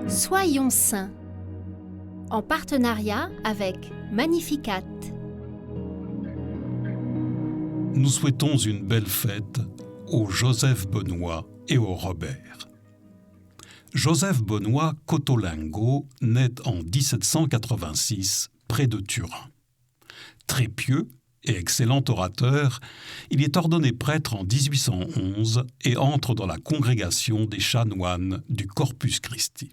Soyons saints, en partenariat avec Magnificat. Nous souhaitons une belle fête au Joseph Benoît et au Robert. Joseph Benoît Cottolengo naît en 1786 près de Turin. Très pieux et excellent orateur, il est ordonné prêtre en 1811 et entre dans la congrégation des chanoines du Corpus Christi.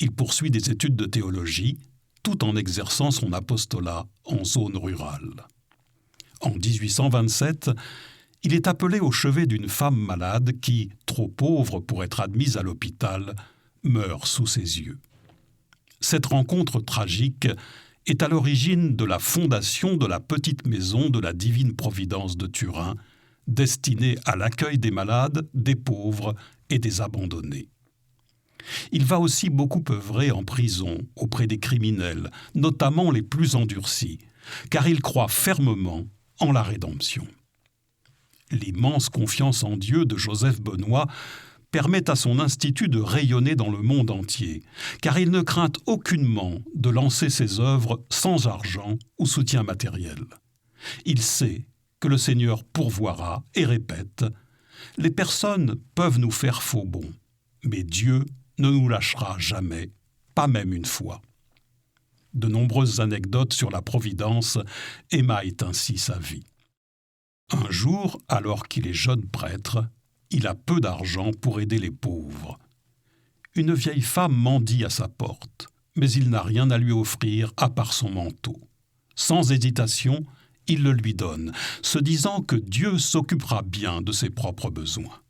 Il poursuit des études de théologie tout en exerçant son apostolat en zone rurale. En 1827, il est appelé au chevet d'une femme malade qui, trop pauvre pour être admise à l'hôpital, meurt sous ses yeux. Cette rencontre tragique est à l'origine de la fondation de la petite maison de la Divine Providence de Turin, destinée à l'accueil des malades, des pauvres et des abandonnés. Il va aussi beaucoup œuvrer en prison auprès des criminels, notamment les plus endurcis, car il croit fermement en la rédemption. L'immense confiance en Dieu de Joseph Benoît permet à son institut de rayonner dans le monde entier, car il ne craint aucunement de lancer ses œuvres sans argent ou soutien matériel. Il sait que le Seigneur pourvoira et répète « Les personnes peuvent nous faire faux bond, mais Dieu ne nous lâchera jamais, pas même une fois. » De nombreuses anecdotes sur la Providence émaillent ainsi sa vie. Un jour, alors qu'il est jeune prêtre, il a peu d'argent pour aider les pauvres. Une vieille femme mendie à sa porte, mais il n'a rien à lui offrir à part son manteau. Sans hésitation, il le lui donne, se disant que Dieu s'occupera bien de ses propres besoins.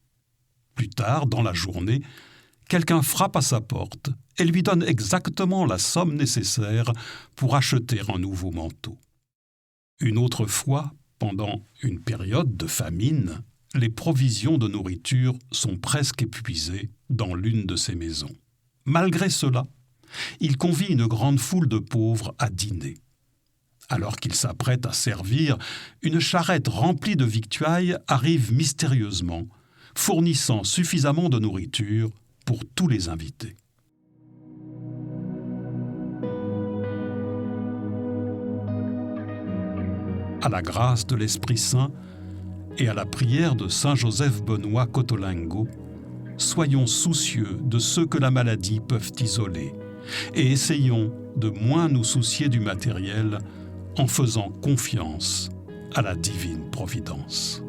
Plus tard, dans la journée, quelqu'un frappe à sa porte et lui donne exactement la somme nécessaire pour acheter un nouveau manteau. Une autre fois, pendant une période de famine, les provisions de nourriture sont presque épuisées dans l'une de ces maisons. Malgré cela, il convie une grande foule de pauvres à dîner. Alors qu'il s'apprête à servir, une charrette remplie de victuailles arrive mystérieusement, fournissant suffisamment de nourriture pour tous les invités. À la grâce de l'Esprit Saint et à la prière de Saint Joseph Benoît Cottolengo, soyons soucieux de ceux que la maladie peut isoler et essayons de moins nous soucier du matériel en faisant confiance à la divine providence.